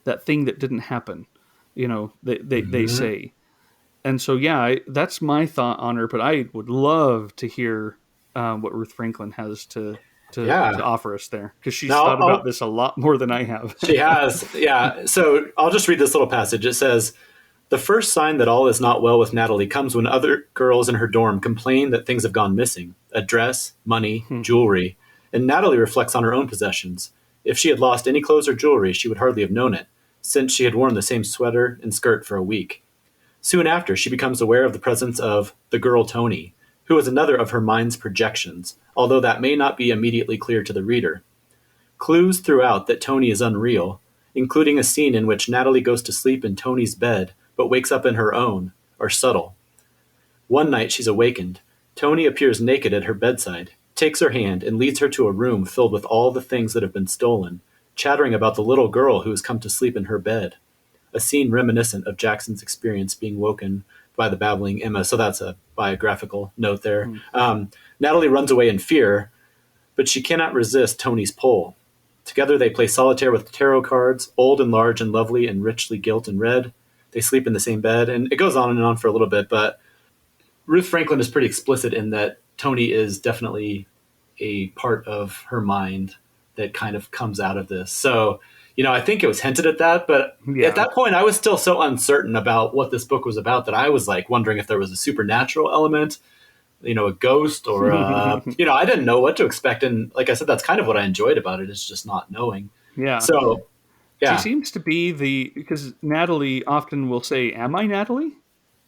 that thing that didn't happen. They Mm-hmm. say, and so yeah, that's my thought on her. But I would love to hear what Ruth Franklin has to Yeah. offer us there, because she's Now thought about this a lot more than I have. she has, yeah. So I'll just read this little passage. It says, "The first sign that all is not well with Natalie comes when other girls in her dorm complain that things have gone missing: a dress, money, jewelry. And Natalie reflects on her own possessions. If she had lost any clothes or jewelry, she would hardly have known it, since she had worn the same sweater and skirt for a week. Soon after, she becomes aware of the presence of the girl Tony, who is another of her mind's projections, although that may not be immediately clear to the reader. Clues throughout that Tony is unreal, including a scene in which Natalie goes to sleep in Tony's bed but wakes up in her own, are subtle. One night she's awakened. Tony appears naked at her bedside, takes her hand, and leads her to a room filled with all the things that have been stolen, chattering about the little girl who has come to sleep in her bed. A scene reminiscent of Jackson's experience being woken by the babbling Emma. So that's a biographical note there. Natalie runs away in fear, but she cannot resist Tony's pull. Together they play solitaire with tarot cards, old and large and lovely and richly gilt and red. They sleep in the same bed. And it goes on and on for a little bit, but Ruth Franklin is pretty explicit in that Tony is definitely a part of her mind that kind of comes out of this. So, I think it was hinted at that, but at that point I was still so uncertain about what this book was about that I was like wondering if there was a supernatural element, a ghost or, I didn't know what to expect. And like I said, that's kind of what I enjoyed about it, is just not knowing. Yeah. So, yeah. She seems to be because Natalie often will say, "Am I Natalie?"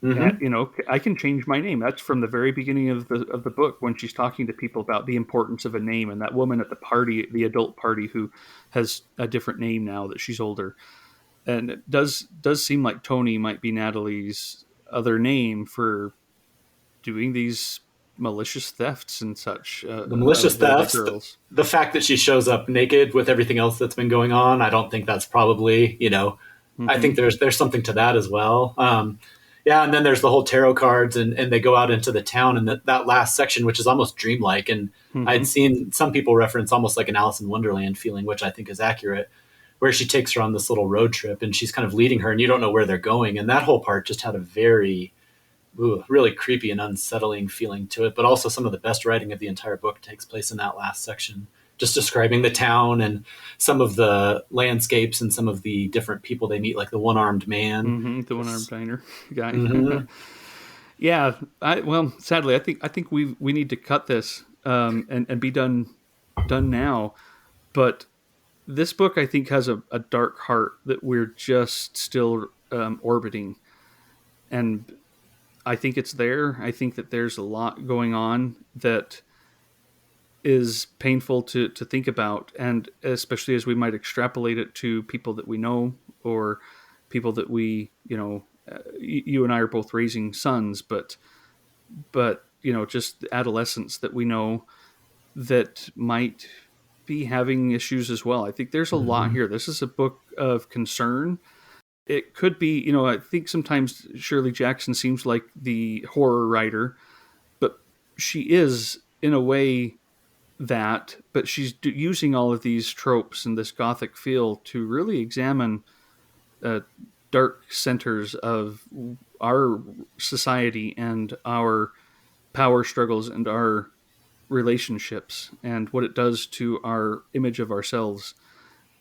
Mm-hmm. I can change my name. That's from the very beginning of the book, when she's talking to people about the importance of a name, and that woman at the party, the adult party, who has a different name now that she's older. And it does seem like Tony might be Natalie's other name for doing these malicious thefts and such The malicious of the thefts, girls. the fact that she shows up naked with everything else that's been going on, I don't think that's probably, I think there's something to that as well. Yeah, and then there's the whole tarot cards, and they go out into the town, and that last section, which is almost dreamlike. And I'd seen some people reference almost like an Alice in Wonderland feeling, which I think is accurate, where she takes her on this little road trip, and she's kind of leading her, and you don't know where they're going. And that whole part just had a very really creepy and unsettling feeling to it. But also some of the best writing of the entire book takes place in that last section, just describing the town and some of the landscapes and some of the different people they meet, like the one-armed man. The one-armed diner guy. Yeah. Sadly, I think we need to cut this and be done now. But this book, I think, has a dark heart that we're just still orbiting. And I think it's there. I think that there's a lot going on that is painful to think about, and especially as we might extrapolate it to people that we know, or people that we, you and I are both raising sons, but just adolescents that we know that might be having issues as well. I think there's a lot here. This is a book of concern. It could be, I think sometimes Shirley Jackson seems like the horror writer, but she is in a way but she's using all of these tropes and this gothic feel to really examine dark centers of our society and our power struggles and our relationships and what it does to our image of ourselves.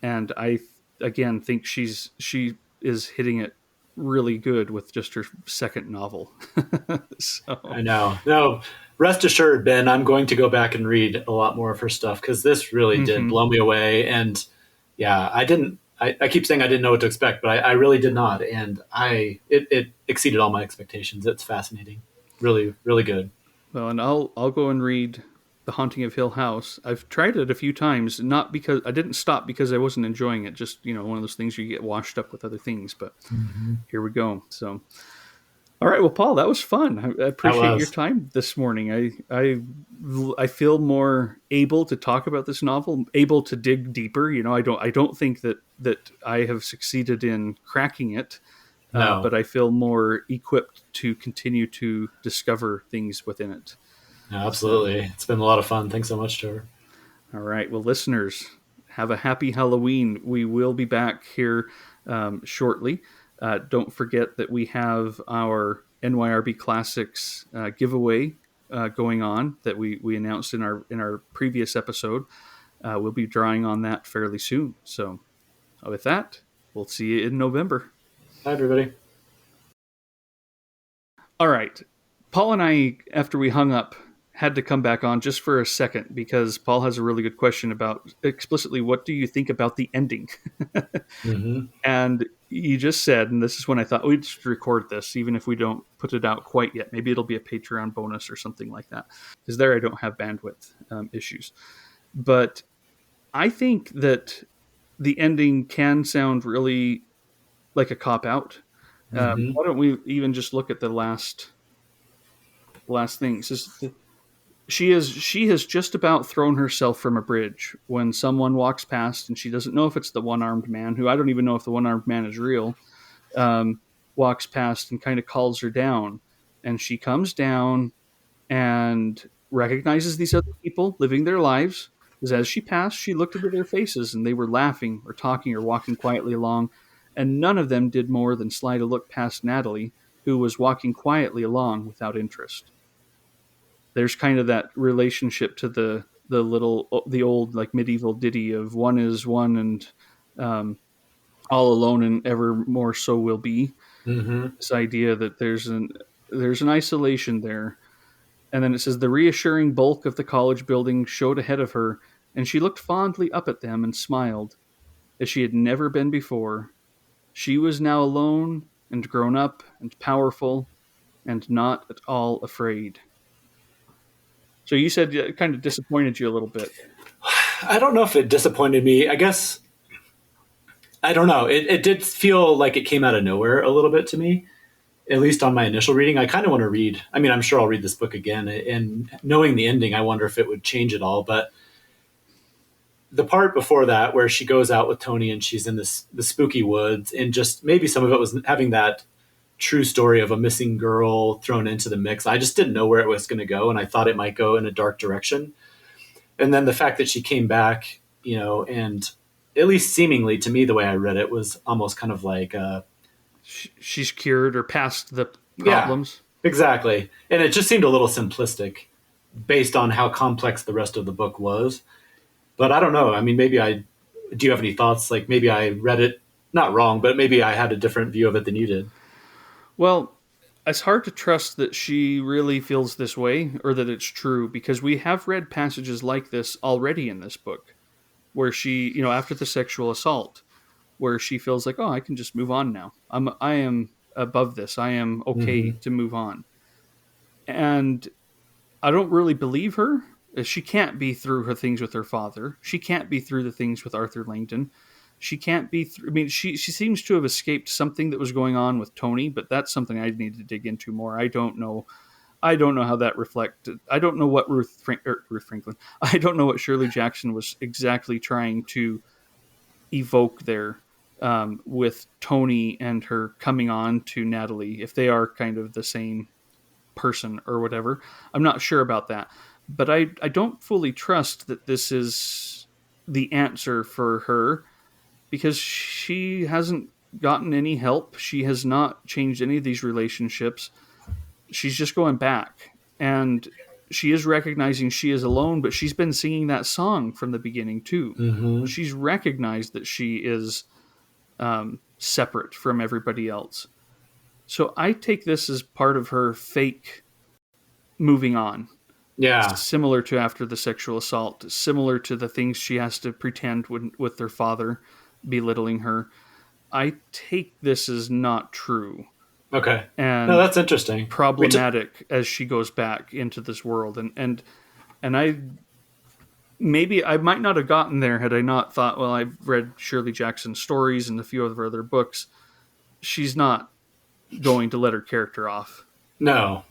And I, again, think she is hitting it really good with just her second novel. So. I know. No, rest assured, Ben, I'm going to go back and read a lot more of her stuff, because this really did blow me away. And yeah, I keep saying I didn't know what to expect, but I really did not. And it exceeded all my expectations. It's fascinating. Really, really good. Well, and I'll go and read The Haunting of Hill House. I've tried it a few times, not because I didn't stop because I wasn't enjoying it. Just, one of those things you get washed up with other things. But here we go. So, all right. Well, Paul, that was fun. I appreciate your time this morning. I feel more able to talk about this novel, able to dig deeper. I don't think that I have succeeded in cracking it. No. But I feel more equipped to continue to discover things within it. No, absolutely. It's been a lot of fun. Thanks so much, Trevor. All right. Well, listeners, have a happy Halloween. We will be back here shortly. Don't forget that we have our NYRB Classics giveaway going on that we announced in our previous episode. We'll be drawing on that fairly soon. So with that, we'll see you in November. Hi, everybody. All right. Paul and I, after we hung up, had to come back on just for a second because Paul has a really good question about explicitly, what do you think about the ending? And you just said, and this is when I thought we'd just record this, even if we don't put it out quite yet. Maybe it'll be a Patreon bonus or something like that, because there I don't have bandwidth issues. But I think that the ending can sound really like a cop-out. Why don't we even just look at the last thing? She has just about thrown herself from a bridge when someone walks past, and she doesn't know if it's the one-armed man, who I don't even know if the one-armed man is real, walks past and kind of calls her down. And she comes down and recognizes these other people living their lives, As she passed, she looked into their faces, and they were laughing or talking or walking quietly along, and none of them did more than slide a look past Natalie, who was walking quietly along without interest. There's kind of that relationship to the old like medieval ditty of one is one and all alone and ever more so will be. Mm-hmm. This idea that there's an isolation there. And then it says the reassuring bulk of the college building showed ahead of her, and she looked fondly up at them and smiled, as she had never been before. She was now alone and grown up and powerful and not at all afraid. So you said it kind of disappointed you a little bit. I don't know if it disappointed me. I guess I don't know. It did feel like it came out of nowhere a little bit to me, at least on my initial reading. I kind of want to read. I mean, I'm sure I'll read this book again, and knowing the ending, I wonder if it would change it all. But the part before that, where she goes out with Tony and she's in the spooky woods, and just maybe some of it was having that true story of a missing girl thrown into the mix. I just didn't know where it was going to go, and I thought it might go in a dark direction. And then the fact that she came back, and at least seemingly to me, the way I read it was almost kind of like, She's cured or past the yeah, problems. exactly. And it just seemed a little simplistic based on how complex the rest of the book was. But I don't know. I mean, do you have any thoughts? Like maybe I read it not wrong, but maybe I had a different view of it than you did. Well, it's hard to trust that she really feels this way or that it's true, because we have read passages like this already in this book where she, after the sexual assault, where she feels like, oh, I can just move on now. I am above this. I am okay Mm-hmm. to move on. And I don't really believe her. She can't be through her things with her father. She can't be through the things with Arthur Langdon. She can't be through. I mean, she seems to have escaped something that was going on with Tony, but that's something I need to dig into more. I don't know. I don't know how that reflected. I don't know what Ruth Franklin. I don't know what Shirley Jackson was exactly trying to evoke there, with Tony and her coming on to Natalie. If they are kind of the same person or whatever, I'm not sure about that. But I don't fully trust that this is the answer for her, because she hasn't gotten any help. She has not changed any of these relationships. She's just going back. And she is recognizing she is alone, but she's been singing that song from the beginning too. Mm-hmm. She's recognized that she is separate from everybody else. So I take this as part of her fake moving on, Yeah. similar to after the sexual assault, similar to the things she has to pretend with their father belittling her. I take this as not true Okay. No, and that's interesting. problematic as she goes back into this world. And I maybe I might not have gotten there had I not thought, well, I've read Shirley Jackson's stories and a few of her other books. She's not going to let her character off. No,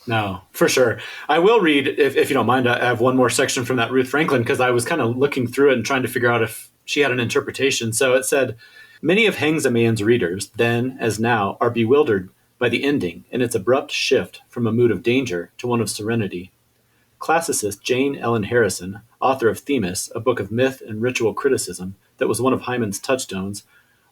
no, for sure. I will read, if you don't mind, I have one more section from that Ruth Franklin, because I was kind of looking through it and trying to figure out if she had an interpretation. So it said, many of Hangsaman's readers, then as now, are bewildered by the ending and its abrupt shift from a mood of danger to one of serenity. Classicist Jane Ellen Harrison, author of Themis, a book of myth and ritual criticism that was one of Hyman's touchstones,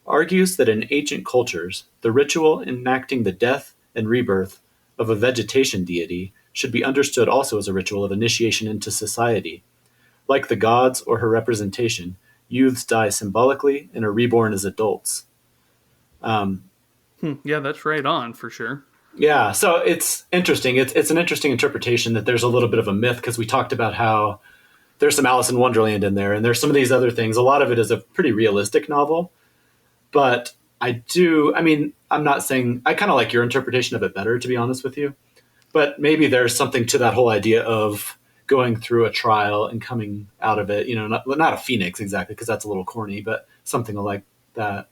argues that in ancient cultures, the ritual enacting the death and rebirth of a vegetation deity should be understood also as a ritual of initiation into society. Like the gods or her representation, youths die symbolically and are reborn as adults. Yeah, that's right on for sure. Yeah, so it's interesting. It's an interesting interpretation that there's a little bit of a myth, because we talked about how there's some Alice in Wonderland in there, and there's some of these other things. A lot of it is a pretty realistic novel, but I mean, I'm not saying, I kind of like your interpretation of it better, to be honest with you, but maybe there's something to that whole idea of going through a trial and coming out of it, not a phoenix exactly, because that's a little corny, but something like that.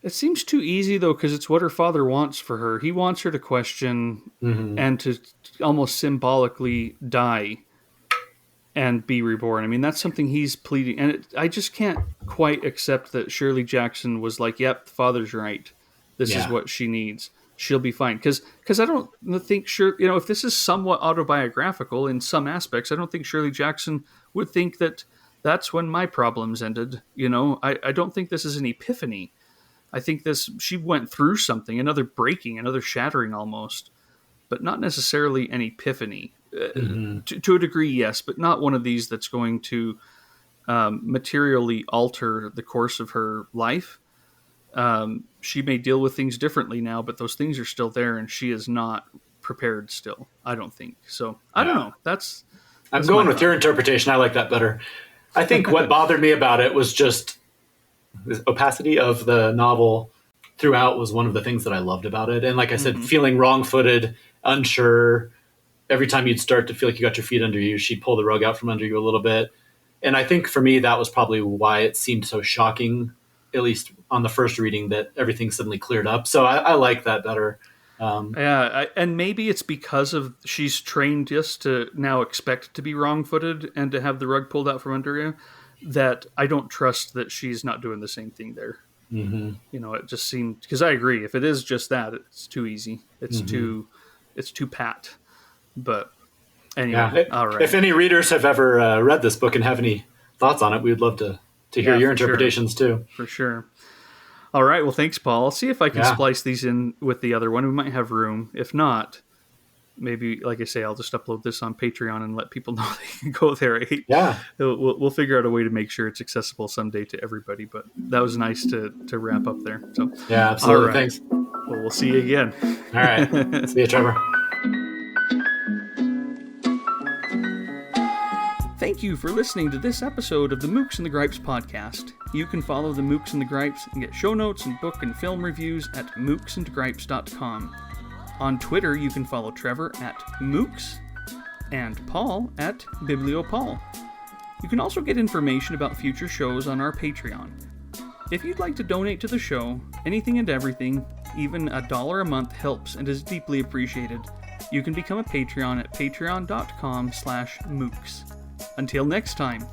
It seems too easy though, because it's what her father wants for her. He wants her to question Mm-hmm. and to almost symbolically die and be reborn. I mean, that's something he's pleading, and I just can't quite accept that Shirley Jackson was like, "Yep, the father's right. This is Yeah. what she needs. She'll be fine." Because I don't think if this is somewhat autobiographical in some aspects, I don't think Shirley Jackson would think that that's when my problems ended. You know, I don't think this is an epiphany. I think she went through something, another breaking, another shattering almost, but not necessarily an epiphany. To a degree, yes, but not one of these that's going to materially alter the course of her life. She may deal with things differently now, but those things are still there, and she is not prepared still. I don't think so. I don't know. I'm going with your interpretation. I like that better. I think what bothered me about it was just the opacity of the novel throughout was one of the things that I loved about it. And like I said, feeling wrong-footed, unsure. Every time you'd start to feel like you got your feet under you, she'd pull the rug out from under you a little bit. And I think for me, that was probably why it seemed so shocking, at least on the first reading, that everything suddenly cleared up. So I like that better. And maybe it's because of she's trained just to now expect to be wrong-footed and to have the rug pulled out from under you, that I don't trust that she's not doing the same thing there. You know, it just seemed, because I agree, if it is just that, it's too easy. It's too pat. But anyway, all right. If any readers have ever read this book and have any thoughts on it, we'd love to hear your interpretations too. For sure. All right. Well, thanks, Paul. I'll see if I can splice these in with the other one. We might have room. If not, maybe, like I say, I'll just upload this on Patreon and let people know they can go there. We'll figure out a way to make sure it's accessible someday to everybody. But that was nice to wrap up there. So yeah, absolutely. Right. Thanks. Well, we'll see you again. All right. See you, Trevor. Thank you for listening to this episode of the Mooks and the Gripes podcast. You can follow the Mooks and the Gripes and get show notes and book and film reviews at mooksandgripes.com. On Twitter, you can follow Trevor at Mooks and Paul at BiblioPaul. You can also get information about future shows on our Patreon. If you'd like to donate to the show, anything and everything, even $1 a month helps and is deeply appreciated. You can become a Patreon at patreon.com/mooks. Until next time,